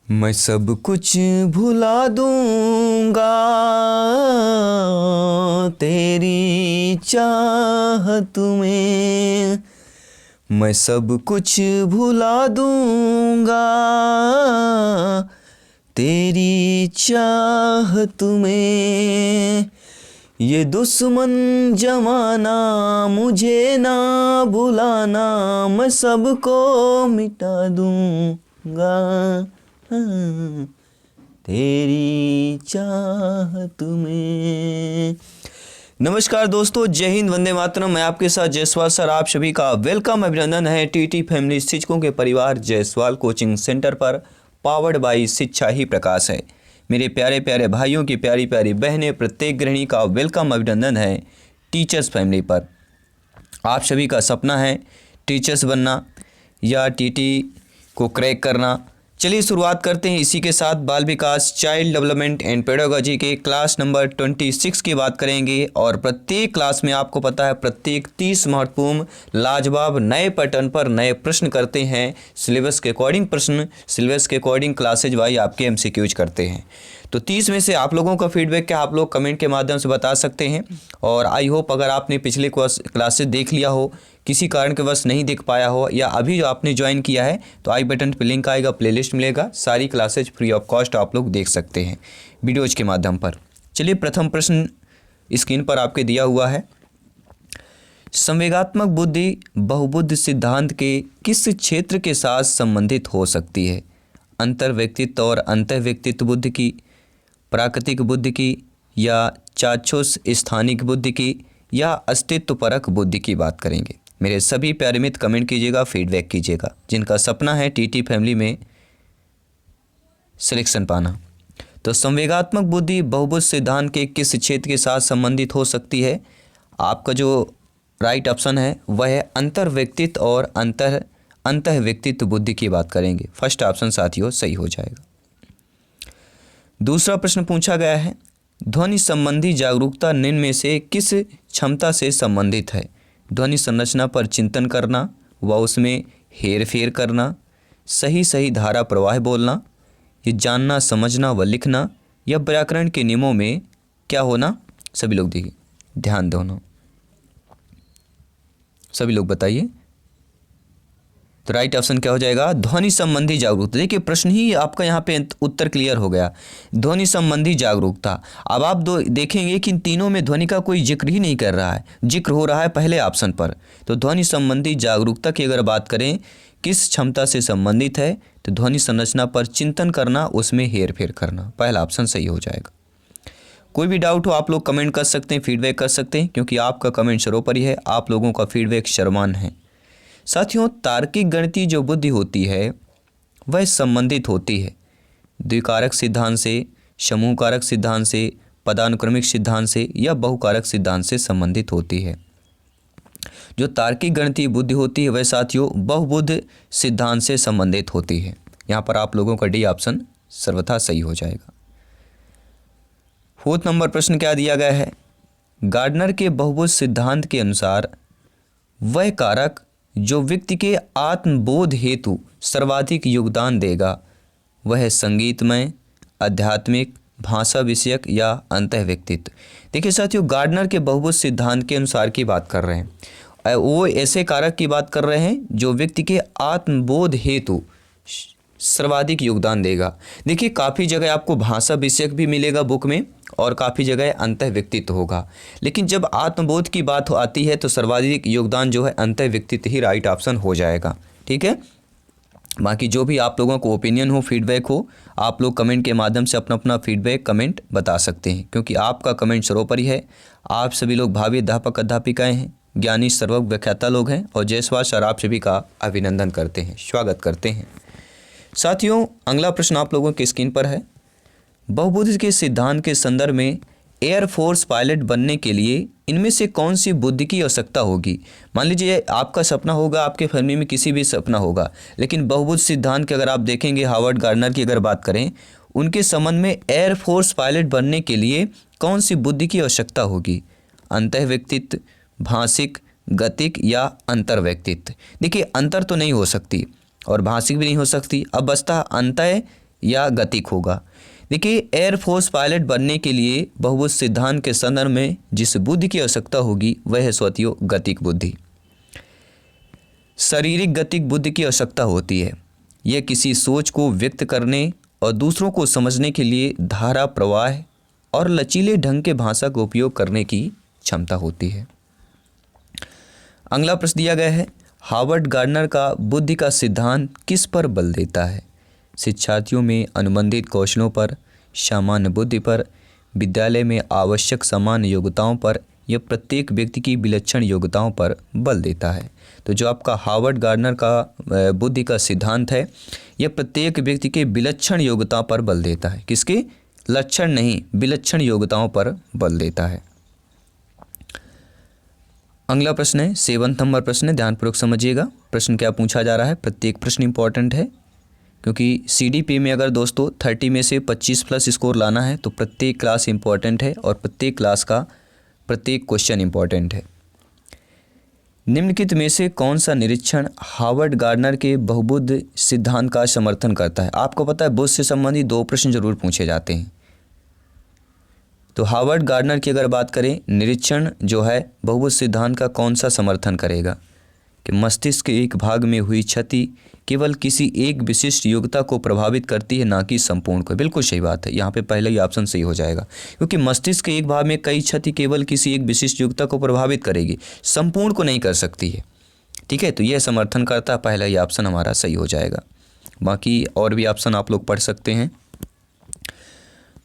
मैं सब कुछ भुला दूंगा तेरी चाहत में। मैं सब कुछ भुला दूंगा तेरी चाहत में। ये दुश्मन जमाना मुझे ना भुलाना, मैं सबको मिटा दूंगा तेरी चाहत में। नमस्कार दोस्तों, जय हिंद, वंदे मातरम। मैं आपके साथ जायसवाल सर, आप सभी का वेलकम, अभिनंदन है टीटी फैमिली शिक्षकों के परिवार जायसवाल कोचिंग सेंटर पर। पावर्ड बाई शिक्षा ही प्रकाश है। मेरे प्यारे प्यारे भाइयों की प्यारी प्यारी बहनें, प्रत्येक गृहिणी का वेलकम, अभिनंदन है टीचर्स फैमिली पर। आप सभी का सपना है टीचर्स बनना या टीटी को क्रैक करना। चलिए शुरुआत करते हैं इसी के साथ। बाल विकास, चाइल्ड डेवलपमेंट एंड पेडागोजी के क्लास नंबर 26 की बात करेंगे। और प्रत्येक क्लास में आपको पता है प्रत्येक 30 महत्वपूर्ण लाजवाब नए पैटर्न पर नए प्रश्न करते हैं। सिलेबस के अकॉर्डिंग प्रश्न, सिलेबस के अकॉर्डिंग क्लासेज वाइज आपके एमसीक्यूज करते हैं। तो 30 में से आप लोगों का फीडबैक क्या आप लोग कमेंट के माध्यम से बता सकते हैं। और आई होप अगर आपने पिछले क्लासेज देख लिया हो, किसी कारण के वश नहीं देख पाया हो, या अभी जो आपने ज्वाइन किया है तो आई बटन पर लिंक आएगा, प्लेलिस्ट मिलेगा, सारी क्लासेज फ्री ऑफ कॉस्ट आप लोग देख सकते हैं वीडियोज के माध्यम पर। चलिए प्रथम प्रश्न स्क्रीन पर आपके दिया हुआ है। संवेगात्मक बुद्धि बहुबुद्धि सिद्धांत के किस क्षेत्र के साथ संबंधित हो सकती है? अंतर व्यक्तित्व और अंतः व्यक्तित्व बुद्धि की, प्राकृतिक बुद्धि की, या चाक्षुष स्थानिक बुद्धि की, या अस्तित्व परक बुद्धि की बात करेंगे। मेरे सभी प्यारे मित्र कमेंट कीजिएगा, फीडबैक कीजिएगा, जिनका सपना है टीटी फैमिली में सिलेक्शन पाना। तो संवेगात्मक बुद्धि बहुबुद्धि सिद्धांत के किस क्षेत्र के साथ संबंधित हो सकती है? आपका जो राइट ऑप्शन है वह है अंतर व्यक्तित्व और अंतः व्यक्तित्व बुद्धि की बात करेंगे। फर्स्ट ऑप्शन साथियों सही हो जाएगा। दूसरा प्रश्न पूछा गया है, ध्वनि संबंधी जागरूकता निम्न में से किस क्षमता से संबंधित है? ध्वनि संरचना पर चिंतन करना व उसमें हेर फेर करना, सही सही धारा प्रवाह बोलना, ये जानना समझना व लिखना, या व्याकरण के नियमों में क्या होना? सभी लोग देखिए, ध्यान दोनों, सभी लोग बताइए। तो राइट ऑप्शन क्या हो जाएगा? ध्वनि संबंधी जागरूकता। देखिए प्रश्न ही आपका यहाँ पे उत्तर क्लियर हो गया, ध्वनि संबंधी जागरूकता। अब आप देखेंगे कि इन तीनों में ध्वनि का कोई जिक्र ही नहीं कर रहा है, जिक्र हो रहा है पहले ऑप्शन पर। तो ध्वनि संबंधी जागरूकता की अगर बात करें किस क्षमता से संबंधित है, तो ध्वनि संरचना पर चिंतन करना, उसमें हेर फेर करना, पहला ऑप्शन सही हो जाएगा। कोई भी डाउट हो आप लोग कमेंट कर सकते हैं, फीडबैक कर सकते हैं, क्योंकि आपका कमेंट सर्वोपरि है, आप लोगों का फीडबैक सर्वमान्य है। साथियों, तार्किक गणितीय जो बुद्धि होती है वह संबंधित होती है द्विकारक सिद्धांत से, समूह कारक सिद्धांत से, पदानुक्रमिक सिद्धांत से, या बहुकारक सिद्धांत से संबंधित होती है। जो तार्किक गणितीय बुद्धि होती है वह साथियों बहुबुद्धि सिद्धांत से संबंधित होती है। यहाँ पर आप लोगों का डी ऑप्शन सर्वथा सही हो जाएगा। 4 नंबर प्रश्न क्या दिया गया है? गार्डनर के बहुबुद्धि सिद्धांत के अनुसार वह कारक जो व्यक्ति के आत्मबोध हेतु सर्वाधिक योगदान देगा वह है संगीतमय, आध्यात्मिक, भाषा विषयक, या अंतः व्यक्तित्व। देखिए साथियों, गार्डनर के बहुबुद्धि सिद्धांत के अनुसार की बात कर रहे हैं, वो ऐसे कारक की बात कर रहे हैं जो व्यक्ति के आत्मबोध हेतु सर्वाधिक योगदान देगा। देखिए काफ़ी जगह आपको भाषा विषयक भी मिलेगा बुक में, और काफ़ी जगह अंतः व्यक्तित्व होगा, लेकिन जब आत्मबोध की बात आती है तो सर्वाधिक योगदान जो है अंतः व्यक्तित्व ही राइट ऑप्शन हो जाएगा। ठीक है, बाकी जो भी आप लोगों को ओपिनियन हो, फीडबैक हो, आप लोग कमेंट के माध्यम से अपना अपना फीडबैक कमेंट बता सकते हैं, क्योंकि आपका कमेंट सर्वोपरि है। आप सभी लोग भावी अध्यापक अध्यापिकाएँ हैं, ज्ञानी सर्वज्ञ व्याख्याता लोग हैं, और जायसवाल सर आप सभी का अभिनंदन करते हैं, स्वागत करते हैं। साथियों, अगला प्रश्न आप लोगों की स्क्रीन पर है। बहुबुद्धि के सिद्धांत के संदर्भ में एयरफोर्स पायलट बनने के लिए इनमें से कौन सी बुद्धि की आवश्यकता होगी? मान लीजिए आपका सपना होगा, आपके फैमिली में किसी भी सपना होगा, लेकिन बहुबुद्धि सिद्धांत के अगर आप देखेंगे, हार्वर्ड गार्डनर की अगर बात करें, उनके संबंध में एयरफोर्स पायलट बनने के लिए कौन सी बुद्धि की आवश्यकता होगी? अंतः व्यक्तित्व, भाषिक, गतिक, या अंतर व्यक्तित्व। देखिए अंतर तो नहीं हो सकती और भाषिक भी नहीं हो सकती, अब बचता अंतः या गतिक होगा। देखिए, एयरफोर्स पायलट बनने के लिए बहुबुद्ध सिद्धांत के संदर्भ में जिस बुद्धि की आवश्यकता होगी वह है साथियों गतिक बुद्धि। शारीरिक गतिक बुद्धि की आवश्यकता होती है। यह किसी सोच को व्यक्त करने और दूसरों को समझने के लिए धारा प्रवाह और लचीले ढंग के भाषा का उपयोग करने की क्षमता होती है। अगला प्रश्न दिया गया है, हार्वर्ड गार्डनर का बुद्धि का सिद्धांत किस पर बल देता है? शिक्षार्थियों में अनुबंधित कौशलों पर, सामान्य बुद्धि पर, विद्यालय में आवश्यक सामान्य योग्यताओं पर या प्रत्येक व्यक्ति की विलक्षण योग्यताओं पर बल देता है। तो जो आपका हार्वर्ड गार्डनर का बुद्धि का सिद्धांत है यह प्रत्येक व्यक्ति के विलक्षण योग्यताओं पर बल देता है। किसके? लक्षण नहीं, विलक्षण योग्यताओं पर बल देता है। अगला प्रश्न है 7वां नंबर प्रश्न है, ध्यानपूर्वक समझिएगा। प्रश्न क्या पूछा जा रहा है, प्रत्येक प्रश्न इंपॉर्टेंट है क्योंकि सीडीपी में अगर दोस्तों 30 में से 25 प्लस स्कोर लाना है तो प्रत्येक क्लास इंपॉर्टेंट है और प्रत्येक क्लास का प्रत्येक क्वेश्चन इंपॉर्टेंट है। निम्नलिखित में से कौन सा निरीक्षण हार्वर्ड गार्डनर के बहुबुद्ध सिद्धांत का समर्थन करता है? आपको पता है बुद्ध से संबंधित 2 प्रश्न जरूर पूछे जाते हैं। तो हार्वर्ड गार्डनर की अगर बात करें, निरीक्षण जो है बहुबुद्ध सिद्धांत का कौन सा समर्थन करेगा? कि मस्तिष्क के एक भाग में हुई क्षति केवल किसी एक विशिष्ट योग्यता को प्रभावित करती है, ना कि संपूर्ण को। बिल्कुल सही बात है, यहाँ पे पहला ही ऑप्शन सही हो जाएगा क्योंकि मस्तिष्क के एक भाग में कई क्षति केवल किसी एक विशिष्ट योग्यता को प्रभावित करेगी, संपूर्ण को नहीं कर सकती है। ठीक है, तो यह समर्थन करता है, पहला ही ऑप्शन हमारा सही हो जाएगा। बाकी और भी ऑप्शन आप लोग पढ़ सकते हैं।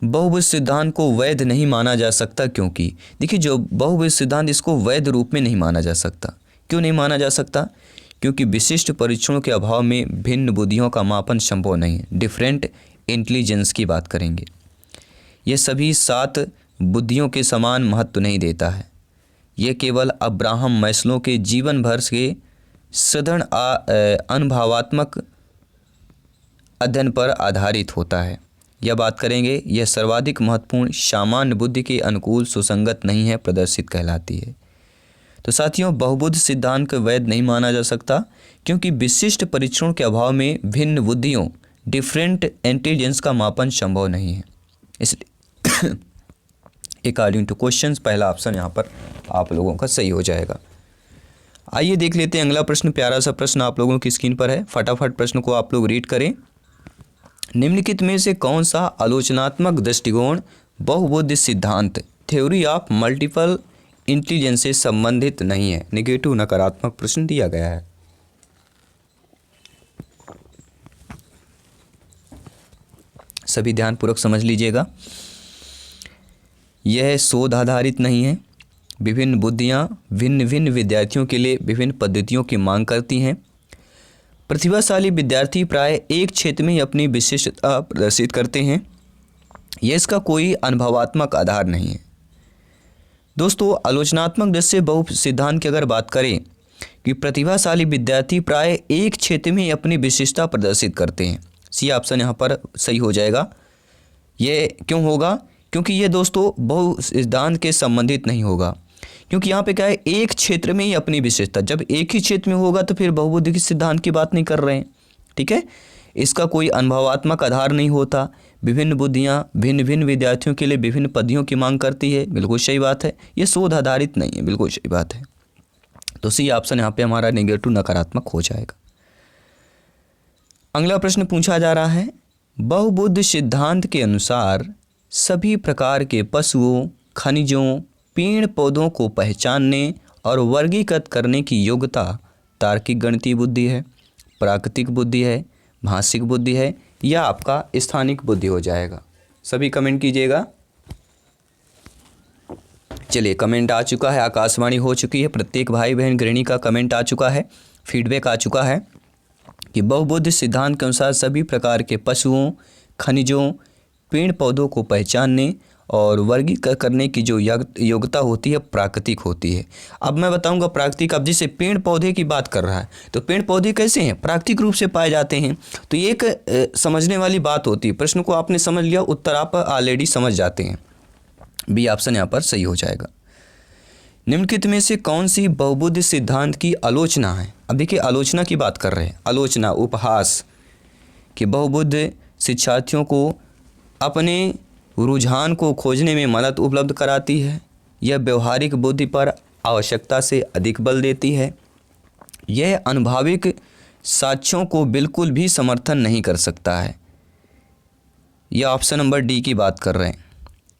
बहुबुद्ध सिद्धांत को वैध नहीं माना जा सकता क्योंकि देखिए जो बहुबुद्ध सिद्धांत इसको वैध रूप में नहीं माना जा सकता। क्यों नहीं माना जा सकता? क्योंकि विशिष्ट परीक्षणों के अभाव में भिन्न बुद्धियों का मापन संभव नहीं है। डिफरेंट इंटेलिजेंस की बात करेंगे, यह सभी 7 बुद्धियों के समान महत्व नहीं देता है। यह केवल अब्राहम मैस्लो के जीवन भर के सघन अनुभवात्मक अध्ययन पर आधारित होता है। यह बात करेंगे, यह सर्वाधिक महत्वपूर्ण सामान्य बुद्धि के अनुकूल सुसंगत नहीं है, प्रदर्शित कहलाती है। तो साथियों, बहुबुद्ध सिद्धांत को वैध नहीं माना जा सकता क्योंकि विशिष्ट परीक्षणों के अभाव में भिन्न बुद्धियों डिफरेंट इंटेलिजेंस का मापन संभव नहीं है। इसलिए अकॉर्डिंग टू क्वेश्चंस पहला ऑप्शन यहाँ पर आप लोगों का सही हो जाएगा। आइए देख लेते हैं अगला प्रश्न। प्यारा सा प्रश्न आप लोगों की स्क्रीन पर है, फटाफट प्रश्न को आप लोग रीड करें। निम्नलिखित में से कौन सा आलोचनात्मक दृष्टिकोण बहुबुद्ध सिद्धांत थ्योरी ऑफ मल्टीपल इंटेलिजेंस से संबंधित नहीं है? नेगेटिव नकारात्मक प्रश्न दिया गया है। सभी ध्यानपूर्वक समझ लीजिएगा। यह शोध आधारित नहीं है। विभिन्न बुद्धियां भिन्न भिन्न विद्यार्थियों के लिए विभिन्न पद्धतियों की मांग करती हैं। प्रतिभाशाली विद्यार्थी प्राय एक क्षेत्र में ही अपनी विशिष्टता प्रदर्शित करते हैं। यह इसका कोई अनुभवात्मक आधार नहीं है। दोस्तों, आलोचनात्मक दृष्टि से बहुबुद्ध सिद्धांत की अगर बात करें कि प्रतिभाशाली विद्यार्थी प्राय एक क्षेत्र में ही अपनी विशिष्टता प्रदर्शित करते हैं, सी ऑप्शन यहाँ पर सही हो जाएगा। ये क्यों होगा? क्योंकि ये दोस्तों बहुबुद्ध सिद्धांत के संबंधित नहीं होगा। क्योंकि यहाँ पे क्या है, एक क्षेत्र में ही अपनी विशेषता, जब एक ही क्षेत्र में होगा तो फिर बहुबुद्ध के सिद्धांत की बात नहीं कर रहे हैं। ठीक है, इसका कोई अनुभवात्मक आधार नहीं होता। विभिन्न बुद्धियाँ भिन्न भिन्न विद्यार्थियों के लिए विभिन्न पदवियों की मांग करती है, बिल्कुल सही बात है। ये शोध आधारित नहीं है, बिल्कुल सही बात है। तो सी ऑप्शन यहाँ पे हमारा नेगेटिव नकारात्मक हो जाएगा। अगला प्रश्न पूछा जा रहा है, बहुबुद्ध सिद्धांत के अनुसार सभी प्रकार के पशुओं, खनिजों, पेड़ पौधों को पहचानने और वर्गीकृत करने की योग्यता तार्किक गणितीय बुद्धि है, प्राकृतिक बुद्धि है, भाषिक बुद्धि है या आपका स्थानिक बुद्धि हो जाएगा? सभी कमेंट कीजिएगा। चलिए, कमेंट आ चुका है, आकाशवाणी हो चुकी है, प्रत्येक भाई बहन गृहिणी का कमेंट आ चुका है, फीडबैक आ चुका है कि बहुबुद्ध सिद्धांत के अनुसार सभी प्रकार के पशुओं, खनिजों, पेड़ पौधों को पहचानने और वर्गीकृत करने की जो योग्यता होती है प्राकृतिक होती है। अब मैं बताऊंगा प्राकृतिक। अब जैसे पेड़ पौधे की बात कर रहा है तो पेड़ पौधे कैसे हैं? प्राकृतिक रूप से पाए जाते हैं। तो ये एक समझने वाली बात होती है। प्रश्न को आपने समझ लिया, उत्तर आप ऑलरेडी समझ जाते हैं। बी ऑप्शन यहाँ पर सही हो जाएगा। निम्नलिखित में से कौन सी बहुबुद्ध सिद्धांत की आलोचना है? अब देखिए, आलोचना की बात कर रहे हैं, आलोचना, उपहास कि बहुबुद्ध शिक्षार्थियों को अपने रुझान को खोजने में मदद उपलब्ध कराती है। यह व्यवहारिक बुद्धि पर आवश्यकता से अधिक बल देती है। यह अनुभाविक साक्ष्यों को बिल्कुल भी समर्थन नहीं कर सकता है। यह ऑप्शन नंबर डी की बात कर रहे हैं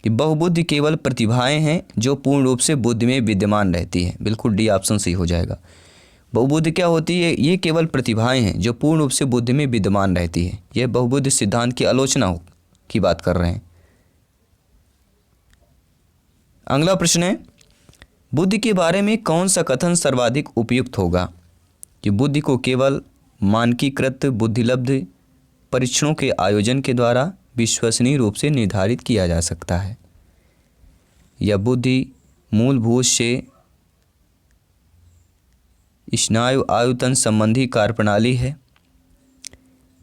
कि बहुबुद्धि केवल प्रतिभाएं हैं जो पूर्ण रूप से बुद्धि में विद्यमान रहती है। बिल्कुल डी ऑप्शन सही हो जाएगा। बहुबुद्धि क्या होती है? ये केवल प्रतिभाएं हैं जो पूर्ण रूप से बुद्धि में विद्यमान रहती है। यह बहुबुद्धि सिद्धांत की आलोचना की बात कर रहे हैं। अगला प्रश्न है, बुद्धि के बारे में कौन सा कथन सर्वाधिक उपयुक्त होगा? कि बुद्धि को केवल मानकीकृत बुद्धिलब्ध परीक्षणों के आयोजन के द्वारा विश्वसनीय रूप से निर्धारित किया जा सकता है। यह बुद्धि मूलभूत से स्नायु आयुतन संबंधी कार्यप्रणाली है।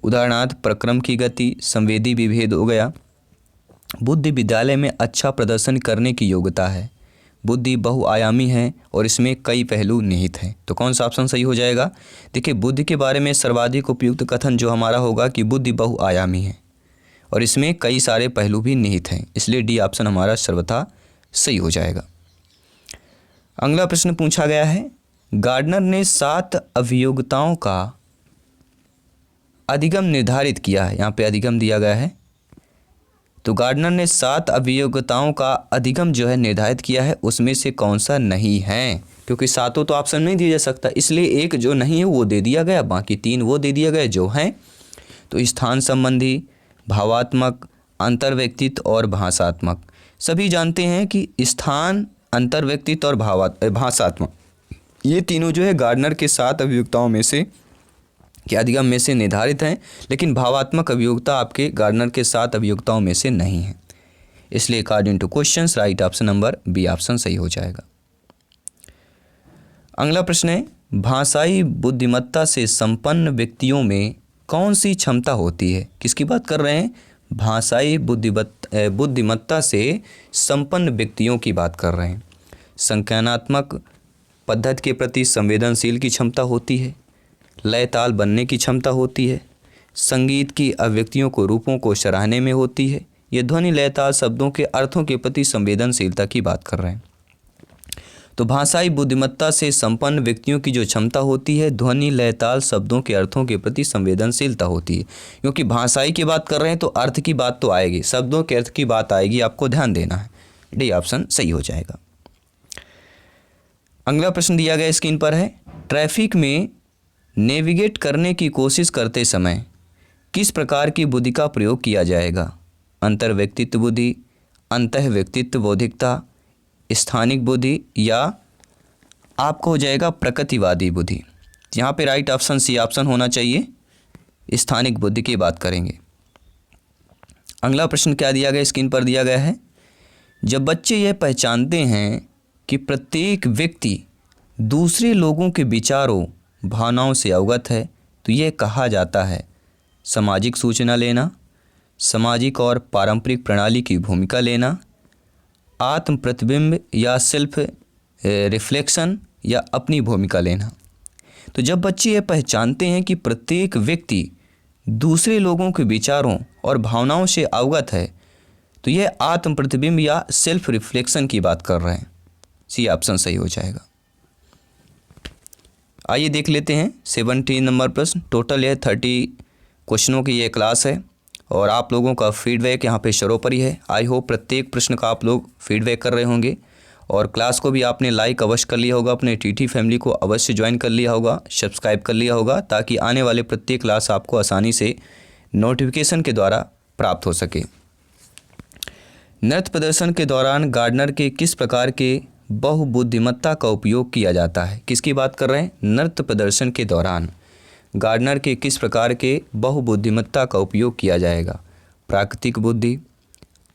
उदाहरणार्थ प्रक्रम की गति, संवेदी विभेद हो गया। बुद्धि विद्यालय में अच्छा प्रदर्शन करने की योग्यता है। बुद्धि बहुआयामी है और इसमें कई पहलू निहित हैं। तो कौन सा ऑप्शन सही हो जाएगा? देखिए, बुद्धि के बारे में सर्वाधिक उपयुक्त कथन जो हमारा होगा कि बुद्धि बहुआयामी है और इसमें कई सारे पहलू भी निहित हैं, इसलिए डी ऑप्शन हमारा सर्वथा सही हो जाएगा। अगला प्रश्न पूछा गया है, गार्डनर ने 7 अभियोगिताओं का अधिगम निर्धारित किया है। यहाँ पे अधिगम दिया गया है, तो गार्डनर ने 7 अभियोगिताओं का अधिगम जो है निर्धारित किया है, उसमें से कौन सा नहीं है? क्योंकि 7 तो ऑप्शन नहीं दिया जा सकता, इसलिए एक जो नहीं है वो दे दिया गया, बाकी 3 वो दे दिया गया जो हैं। तो स्थान संबंधी, भावात्मक, अंतर्व्यक्तित्व और भाषात्मक। सभी जानते हैं कि स्थान, अंतर्व्यक्तित्व और भाषात्मक, ये तीनों जो है गार्डनर के 7 अभियोगिताओं में से के अधिगम में से निर्धारित हैं, लेकिन भावात्मक अभियोगिता आपके गार्डनर के 7 अभियोगिताओं में से नहीं है। इसलिए according to questions right option number B option सही हो जाएगा। अगला प्रश्न है, भाषाई बुद्धिमत्ता से संपन्न व्यक्तियों में कौन सी क्षमता होती है? किसकी बात कर रहे हैं? भाषाई बुद्धिमत्ता से संपन्न व्यक्तियों की बात कर रहे हैं। संज्ञानात्मक पद्धति के प्रति संवेदनशील की क्षमता होती है। लय ताल बनने की क्षमता होती है। संगीत की अभिव्यक्तियों को रूपों को सराहने में होती है। ये ध्वनि लय ताल शब्दों के अर्थों के प्रति संवेदनशीलता की बात कर रहे हैं। तो भाषाई बुद्धिमत्ता से संपन्न व्यक्तियों की जो क्षमता होती है, ध्वनि लय ताल शब्दों के अर्थों के प्रति संवेदनशीलता होती है। क्योंकि भाषाई की बात कर रहे हैं तो अर्थ की बात तो आएगी, शब्दों के अर्थ की बात आएगी, आपको ध्यान देना है। डी ऑप्शन सही हो जाएगा। अगला प्रश्न दिया गया स्क्रीन पर है, ट्रैफिक में नेविगेट करने की कोशिश करते समय किस प्रकार की बुद्धि का प्रयोग किया जाएगा? अंतर्व्यक्तित्व बुद्धि, अंतःव्यक्तित्व बौद्धिकता, स्थानिक बुद्धि या आपको हो जाएगा प्रकृतिवादी बुद्धि। यहाँ पे राइट ऑप्शन सी ऑप्शन होना चाहिए, स्थानिक बुद्धि की बात करेंगे। अगला प्रश्न क्या दिया गया स्क्रीन पर दिया गया है, जब बच्चे यह पहचानते हैं कि प्रत्येक व्यक्ति दूसरे लोगों के विचारों भावनाओं से अवगत है तो यह कहा जाता है सामाजिक सूचना लेना, सामाजिक और पारंपरिक प्रणाली की भूमिका लेना, आत्म प्रतिबिंब या सेल्फ रिफ्लेक्शन या अपनी भूमिका लेना। तो जब बच्चे यह पहचानते हैं कि प्रत्येक व्यक्ति दूसरे लोगों के विचारों और भावनाओं से अवगत है तो यह आत्म प्रतिबिंब या सेल्फ रिफ्लेक्शन की बात कर रहे हैं। सी ऑप्शन सही हो जाएगा। आइए देख लेते हैं 17 नंबर प्रश्न। टोटल यह 30 क्वेश्चनों की ये क्लास है और आप लोगों का फीडबैक यहाँ पे सर्वोपरि है। आई होप प्रत्येक प्रश्न का आप लोग फीडबैक कर रहे होंगे और क्लास को भी आपने लाइक अवश्य कर लिया होगा, अपने टीटी फैमिली को अवश्य ज्वाइन कर लिया होगा, सब्सक्राइब कर लिया होगा, ताकि आने वाले प्रत्येक क्लास आपको आसानी से नोटिफिकेशन के द्वारा प्राप्त हो सके। नृत्य प्रदर्शन के दौरान गार्डनर के किस प्रकार के बहुबुद्धिमत्ता का उपयोग किया जाता है? किसकी बात कर रहे हैं? नृत्य प्रदर्शन के दौरान गार्डनर के किस प्रकार के बहुबुद्धिमत्ता का उपयोग किया जाएगा? प्राकृतिक बुद्धि,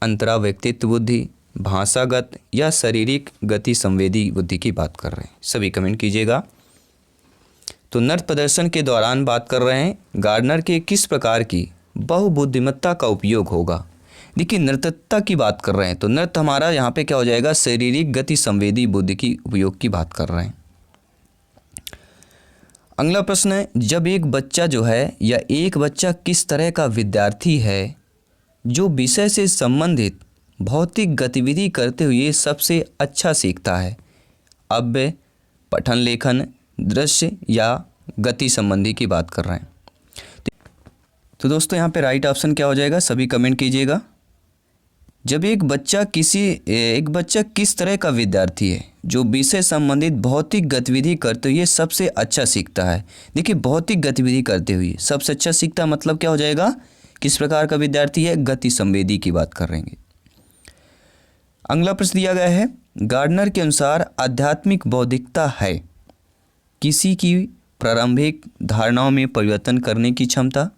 अंतराव्यक्तित्व बुद्धि, भाषागत या शारीरिक गति संवेदी बुद्धि की बात कर रहे हैं। सभी कमेंट कीजिएगा। तो नृत्य प्रदर्शन के दौरान बात कर रहे हैं गार्डनर के किस प्रकार की बहुबुद्धिमत्ता का उपयोग होगा। देखिए, नृत्यता की बात कर रहे हैं तो नृत्य हमारा यहाँ पे क्या हो जाएगा? शारीरिक गति संवेदी बुद्धि की उपयोग की बात कर रहे हैं। अगला प्रश्न है, जब एक बच्चा जो है या एक बच्चा किस तरह का विद्यार्थी है जो विषय से संबंधित भौतिक गतिविधि करते हुए सबसे अच्छा सीखता है? अव्यय, पठन लेखन, दृश्य या गति संबंधी की बात कर रहे हैं। तो दोस्तों यहाँ पे राइट ऑप्शन क्या हो जाएगा, सभी कमेंट कीजिएगा। जब एक बच्चा किस तरह का विद्यार्थी है जो विषय संबंधित भौतिक गतिविधि करते हुए सबसे अच्छा सीखता है। देखिए, भौतिक गतिविधि करते हुए सबसे अच्छा सीखता मतलब क्या हो जाएगा, किस प्रकार का विद्यार्थी है, गति संवेदी की बात कर रहे हैं। अगला प्रश्न दिया गया है, गार्डनर के अनुसार आध्यात्मिक बौद्धिकता है किसी की प्रारंभिक धारणाओं में परिवर्तन करने की क्षमता,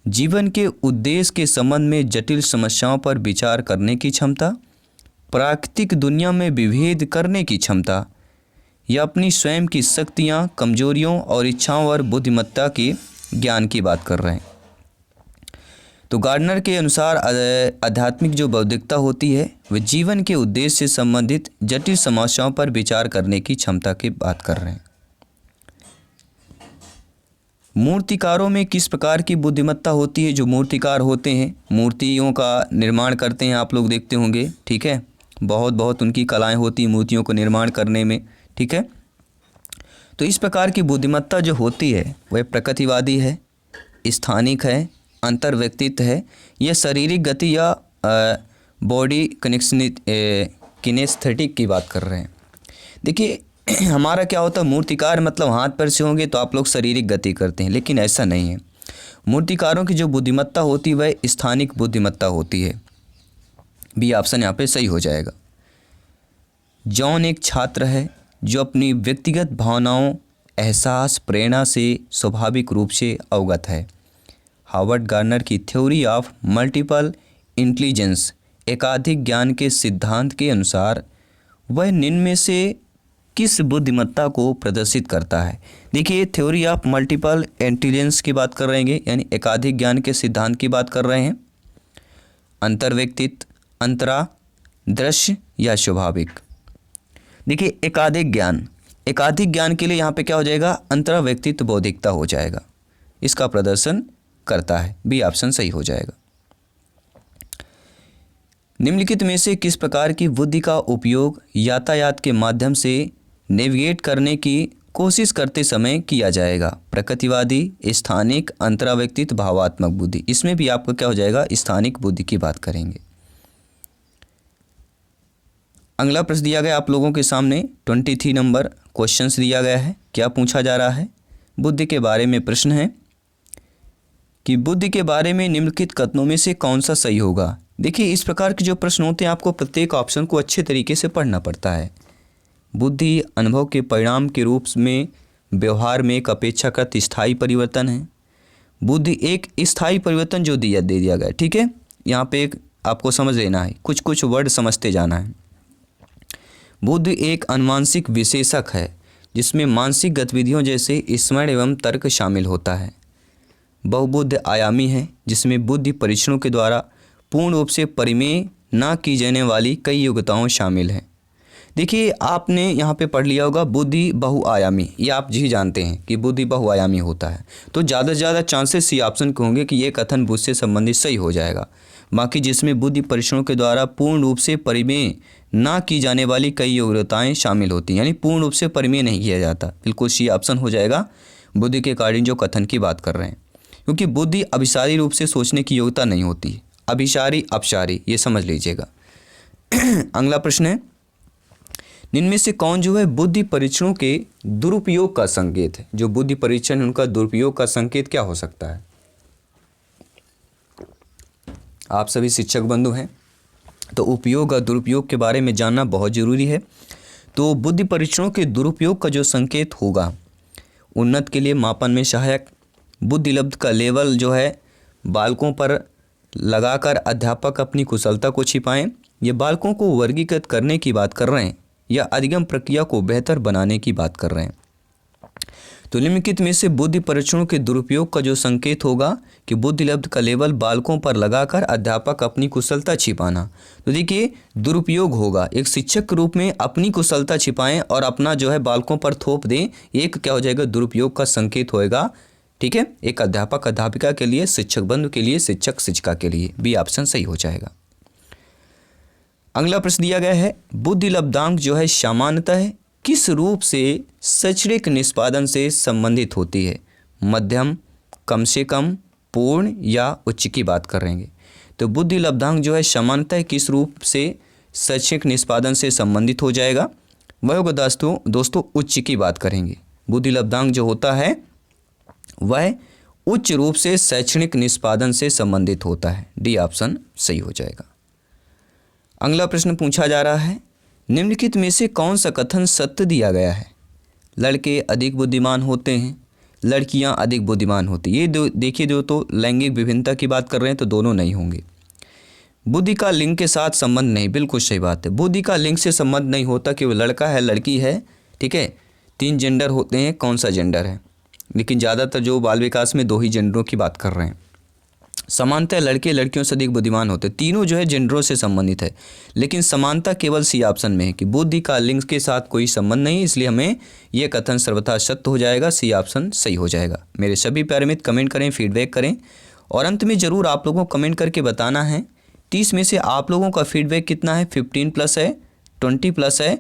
जीवन के उद्देश्य के संबंध में जटिल समस्याओं पर विचार करने की क्षमता, प्राकृतिक दुनिया में विभेद करने की क्षमता, या अपनी स्वयं की शक्तियाँ, कमजोरियों और इच्छाओं और बुद्धिमत्ता के ज्ञान की बात कर रहे हैं। तो गार्डनर के अनुसार आध्यात्मिक जो बौद्धिकता होती है वह जीवन के उद्देश्य से संबंधित जटिल समस्याओं पर विचार करने की क्षमता की बात कर रहे हैं। मूर्तिकारों में किस प्रकार की बुद्धिमत्ता होती है? जो मूर्तिकार होते हैं, मूर्तियों का निर्माण करते हैं, आप लोग देखते होंगे, ठीक है, बहुत उनकी कलाएं होती हैं मूर्तियों को निर्माण करने में, ठीक है। तो इस प्रकार की बुद्धिमत्ता जो होती है वह प्रकृतिवादी है, स्थानिक है, अंतर्व्यक्तित्व है, यह शारीरिक गति या बॉडी किनेस्थेटिक की बात कर रहे हैं। देखिए, हमारा क्या होता है, मूर्तिकार मतलब हाथ पैर से होंगे तो आप लोग शारीरिक गति करते हैं, लेकिन ऐसा नहीं है। मूर्तिकारों की जो बुद्धिमत्ता होती है वह स्थानिक बुद्धिमत्ता होती है। बी ऑप्शन यहाँ पे सही हो जाएगा। जॉन एक छात्र है जो अपनी व्यक्तिगत भावनाओं, एहसास, प्रेरणा से स्वाभाविक रूप से अवगत है। हार्वर्ड गार्डनर की थ्योरी ऑफ मल्टीपल इंटेलिजेंस, एकाधिक ज्ञान के सिद्धांत के अनुसार वह निम्न में से किस बुद्धिमत्ता को प्रदर्शित करता है? देखिए, थ्योरी ऑफ मल्टीपल इंटेलिजेंस की बात कर रहे हैं, यानी एकाधिक ज्ञान के सिद्धांत की बात कर रहे हैं। अंतर्व्यक्तित्व, अंतरा, दृश्य या स्वाभाविक। देखिए, एकाधिक ज्ञान के लिए यहाँ पे क्या हो जाएगा, अंतर्व्यक्तित्व बौद्धिकता हो जाएगा, इसका प्रदर्शन करता है। बी ऑप्शन सही हो जाएगा। निम्नलिखित में से किस प्रकार की बुद्धि का उपयोग यातायात के माध्यम से नेविगेट करने की कोशिश करते समय किया जाएगा? प्रकृतिवादी, स्थानिक, अंतराव्यक्तित्व, भावात्मक बुद्धि। इसमें भी आपका क्या हो जाएगा, स्थानिक बुद्धि की बात करेंगे। अगला प्रश्न दिया गया आप लोगों के सामने 23 नंबर क्वेश्चन दिया गया है। क्या पूछा जा रहा है? बुद्धि के बारे में प्रश्न है कि बुद्धि के बारे में निम्नलिखित कथनों में से कौन सा सही होगा। देखिए, इस प्रकार के जो प्रश्न होते हैं आपको प्रत्येक ऑप्शन को अच्छे तरीके से पढ़ना पड़ता है। बुद्धि अनुभव के परिणाम के रूप में व्यवहार में एक अपेक्षाकृत स्थायी परिवर्तन है। बुद्धि एक स्थायी परिवर्तन जो दे दिया गया, ठीक है। यहाँ पे एक आपको समझ लेना है, कुछ वर्ड समझते जाना है। बुद्धि एक अनुवांशिक विशेषक है जिसमें मानसिक गतिविधियों जैसे स्मरण एवं तर्क शामिल होता है। बहुबुद्धि आयामी है जिसमें बुद्धि परीक्षणों के द्वारा पूर्ण रूप से परिमेय न की जाने वाली कई योग्यताओं शामिल हैं। देखिए, आपने यहाँ पे पढ़ लिया होगा बुद्धि बहुआयामी, ये आप जी जानते हैं कि बुद्धि बहुआयामी होता है। तो ज़्यादा से ज़्यादा चांसेस सी ऑप्शन के होंगे कि ये कथन बुद्धि से संबंधित सही हो जाएगा। बाकी जिसमें बुद्धि परीक्षणों के द्वारा पूर्ण रूप से परिमेय ना की जाने वाली कई योग्यताएं शामिल होती हैं, यानी पूर्ण रूप से परिमेय नहीं किया जाता, बिल्कुल सी ऑप्शन हो जाएगा बुद्धि के अकॉर्डिंग जो कथन की बात कर रहे हैं। क्योंकि बुद्धि अभिसारी रूप से सोचने की योग्यता नहीं होती, अभिसारी अपसारी, ये समझ लीजिएगा। अगला प्रश्न है, निम्न में से कौन जो है बुद्धि परीक्षणों के दुरुपयोग का संकेत है? जो बुद्धि परीक्षण उनका दुरुपयोग का संकेत क्या हो सकता है? आप सभी शिक्षक बंधु हैं तो उपयोग और दुरुपयोग के बारे में जानना बहुत ज़रूरी है। तो बुद्धि परीक्षणों के दुरुपयोग का जो संकेत होगा, उन्नत के लिए मापन में सहायक, बुद्धि लब्ध का लेवल जो है बालकों पर लगाकर अध्यापक अपनी कुशलता को छिपाएं, ये बालकों को वर्गीकृत करने की बात कर रहे हैं या अधिगम प्रक्रिया को बेहतर बनाने की बात कर रहे हैं। तो निम्नलिखित में से बुद्धि परीक्षणों के दुरुपयोग का जो संकेत होगा कि बुद्धिलब्ध का लेबल बालकों पर लगाकर अध्यापक अपनी कुशलता छिपाना। तो देखिए दुरुपयोग होगा, एक शिक्षक के रूप में अपनी कुशलता छिपाएं और अपना जो है बालकों पर थोप दें, एक क्या हो जाएगा दुरुपयोग का संकेत होएगा। ठीक है, एक अध्यापक अध्यापिका के लिए, शिक्षक बंधु के लिए, शिक्षक शिक्षिका के लिए। बी ऑप्शन सही हो जाएगा। अगला प्रश्न दिया गया है बुद्धि लब्धांक जो है सामान्यतः किस रूप से शैक्षणिक निष्पादन से संबंधित होती है? मध्यम, कम से कम, पूर्ण या उच्च की बात करेंगे। तो बुद्धि लब्धांक जो है सामान्यतः किस रूप से शैक्षणिक निष्पादन से संबंधित हो जाएगा? वह होगा दोस्तों उच्च की बात करेंगे। बुद्धि लब्धांक जो होता है वह उच्च रूप से शैक्षणिक निष्पादन से संबंधित होता है। डी ऑप्शन सही हो जाएगा। अगला प्रश्न पूछा जा रहा है निम्नलिखित में से कौन सा कथन सत्य दिया गया है? लड़के अधिक बुद्धिमान होते हैं, लड़कियां अधिक बुद्धिमान होती। ये देखिए जो तो लैंगिक विभिन्नता की बात कर रहे हैं तो दोनों नहीं होंगे। बुद्धि का लिंग के साथ संबंध नहीं, बिल्कुल सही बात है। बुद्धि का लिंग से संबंध नहीं होता कि वो लड़का है लड़की है। ठीक है, 3 जेंडर होते हैं, कौन सा जेंडर है, लेकिन ज़्यादातर जो बाल विकास में 2 ही जेंडरों की बात कर रहे हैं। समानता लड़के लड़कियों से अधिक बुद्धिमान होते, तीनों जो है जेंडरों से संबंधित है, लेकिन समानता केवल सी ऑप्शन में है कि बुद्धि का लिंग के साथ कोई संबंध नहीं, इसलिए हमें यह कथन सर्वथा सत्य हो जाएगा। सी ऑप्शन सही हो जाएगा। मेरे सभी प्यारे मित्र कमेंट करें, फीडबैक करें और अंत में ज़रूर आप लोगों को कमेंट करके बताना है 30 में से आप लोगों का फीडबैक कितना है, 15+ है, 20+ है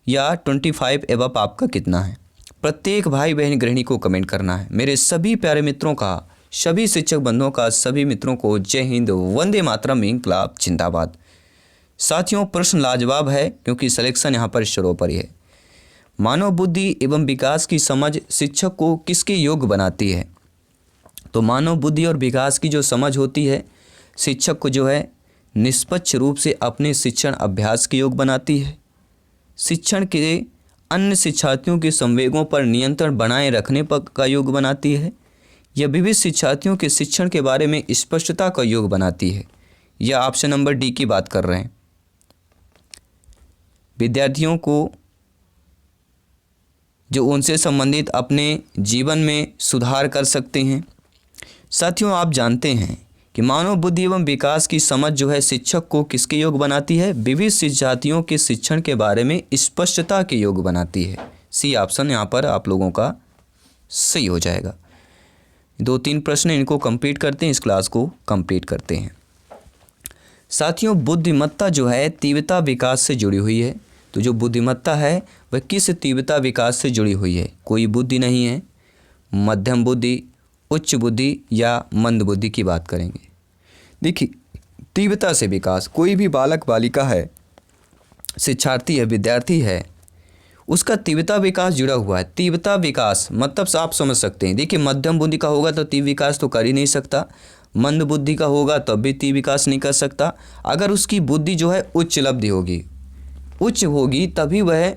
या 25 एबव आपका कितना है। प्रत्येक भाई बहन गृहिणी को कमेंट करना है। मेरे सभी प्यारे मित्रों का, सभी शिक्षक बंधुओं का, सभी मित्रों को जय हिंद, वंदे मातरम, इंकलाब जिंदाबाद। साथियों प्रश्न लाजवाब है क्योंकि सिलेक्शन यहाँ पर सर्वोपरि है। मानव बुद्धि एवं विकास की समझ शिक्षक को किसके योग्य बनाती है? तो मानव बुद्धि और विकास की जो समझ होती है शिक्षक को जो है निष्पक्ष रूप से अपने शिक्षण अभ्यास के योग्य बनाती है, शिक्षण के अन्य शिक्षार्थियों के संवेगों पर नियंत्रण बनाए रखने पर का योग्य बनाती है, या विविध शिक्षार्थियों के शिक्षण के बारे में स्पष्टता का योग बनाती है, या ऑप्शन नंबर डी की बात कर रहे हैं विद्यार्थियों को जो उनसे संबंधित अपने जीवन में सुधार कर सकते हैं। साथियों आप जानते हैं कि मानव बुद्धि एवं विकास की समझ जो है शिक्षक को किसके योग बनाती है? विविध शिक्षार्थियों के शिक्षण के बारे में स्पष्टता के योग बनाती है। सी ऑप्शन यहाँ पर आप लोगों का सही हो जाएगा। 2-3 प्रश्न इनको कंप्लीट करते हैं, इस क्लास को कंप्लीट करते हैं। साथियों बुद्धिमत्ता जो है तीव्रता विकास से जुड़ी हुई है। तो जो बुद्धिमत्ता है वह किस तीव्रता विकास से जुड़ी हुई है? कोई बुद्धि नहीं है, मध्यम बुद्धि, उच्च बुद्धि या मंद बुद्धि की बात करेंगे। देखिए तीव्रता से विकास, कोई भी बालक बालिका है, शिक्षार्थी है, विद्यार्थी है, उसका तीव्रता विकास जुड़ा हुआ है। तीव्रता विकास मतलब आप समझ सकते हैं। देखिए मध्यम बुद्धि का होगा तो तीव्र विकास तो कर ही नहीं सकता, मंद बुद्धि का होगा तब भी तीव्र विकास नहीं कर सकता। अगर उसकी बुद्धि जो है उच्च लब्धि होगी, उच्च होगी, तभी वह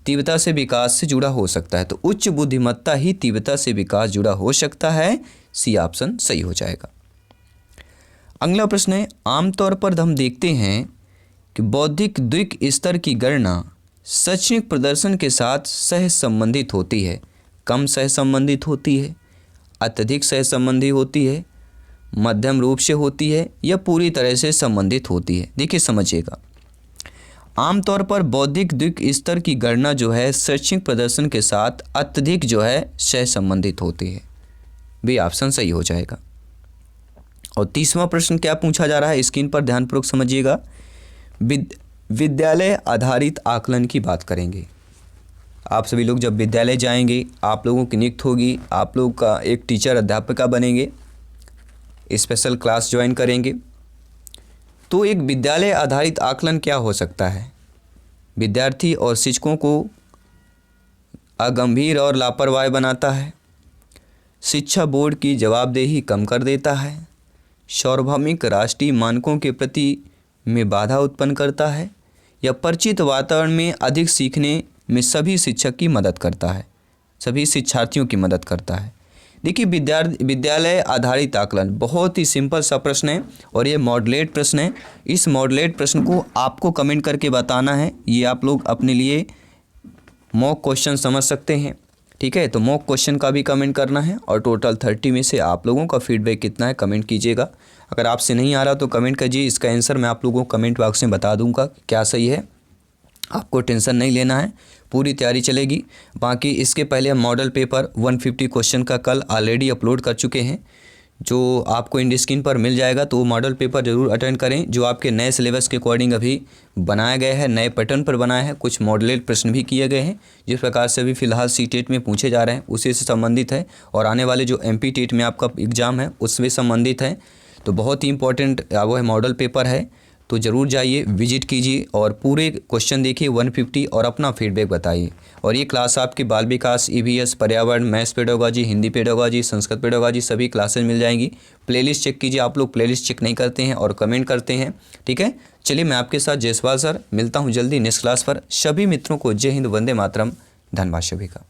तीव्रता से विकास से जुड़ा हो सकता है। तो उच्च बुद्धिमत्ता ही तीव्रता से विकास जुड़ा हो सकता है। सी ऑप्शन सही हो जाएगा। अगला प्रश्न है आमतौर पर हम देखते हैं कि बौद्धिक द्विक स्तर की गणना शैक्षणिक प्रदर्शन के साथ सह संबंधित होती है। कम सह संबंधित होती है, अत्यधिक सह संबंधी होती है, मध्यम रूप से होती है या पूरी तरह से संबंधित होती है। देखिए समझिएगा, आमतौर पर बौद्धिक द्विक स्तर की गणना जो है शैक्षणिक प्रदर्शन के साथ अत्यधिक जो है सह संबंधित होती है। बी ऑप्शन सही हो जाएगा। और 30वां प्रश्न क्या पूछा जा रहा है, स्क्रीन पर ध्यानपूर्वक समझिएगा। विद्यालय आधारित आकलन की बात करेंगे। आप सभी लोग जब विद्यालय जाएंगे, आप लोगों की नियुक्ति होगी, आप लोग का एक टीचर अध्यापिका बनेंगे, स्पेशल क्लास ज्वाइन करेंगे, तो एक विद्यालय आधारित आकलन क्या हो सकता है? विद्यार्थी और शिक्षकों को अगंभीर और लापरवाह बनाता है, शिक्षा बोर्ड की जवाबदेही कम कर देता है, सार्वभौमिक राष्ट्रीय मानकों के प्रति में बाधा उत्पन्न करता है, या परिचित वातावरण में अधिक सीखने में सभी शिक्षक की मदद करता है, सभी शिक्षार्थियों की मदद करता है। देखिए विद्यालय आधारित आकलन बहुत ही सिंपल सा प्रश्न है और ये मॉडलेट प्रश्न है। इस मॉडलेट प्रश्न को आपको कमेंट करके बताना है। ये आप लोग अपने लिए मॉक क्वेश्चन समझ सकते हैं। ठीक है। तो मॉक क्वेश्चन का भी कमेंट करना है और टोटल 30 में से आप लोगों का फीडबैक कितना है कमेंट कीजिएगा। अगर आपसे नहीं आ रहा तो कमेंट कीजिए, इसका आंसर मैं आप लोगों को कमेंट बॉक्स में बता दूंगा क्या सही है। आपको टेंशन नहीं लेना है, पूरी तैयारी चलेगी। बाकी इसके पहले हम मॉडल पेपर 150 क्वेश्चन का कल ऑलरेडी अपलोड कर चुके हैं, जो आपको इंड स्क्रीन पर मिल जाएगा। तो वो मॉडल पेपर ज़रूर अटेंड करें, जो आपके नए सिलेबस के अकॉर्डिंग अभी बनाया गया है, नए पैटर्न पर बनाया है। कुछ मॉडलेट प्रश्न भी किए गए हैं जिस प्रकार से अभी फ़िलहाल सीटेट में पूछे जा रहे हैं उसी से संबंधित है, और आने वाले जो MP टेट में आपका एग्ज़ाम है उससे संबंधित है। तो बहुत ही इंपॉर्टेंट वो है मॉडल पेपर है, तो ज़रूर जाइए विजिट कीजिए और पूरे क्वेश्चन देखिए 150 और अपना फीडबैक बताइए। और ये क्लास आपकी बाल विकास, EVS, पर्यावरण, maths pedagogy, Hindi pedagogy, Sanskrit pedagogy सभी क्लासेज मिल जाएंगी। प्लेलिस्ट चेक कीजिए, आप लोग प्लेलिस्ट चेक नहीं करते हैं और कमेंट करते हैं। ठीक है, चलिए मैं आपके साथ जयसवाल सर मिलता हूँ जल्दी नेक्स्ट क्लास पर। सभी मित्रों को जय हिंद, वंदे मातरम, धन्यवाद सभी का।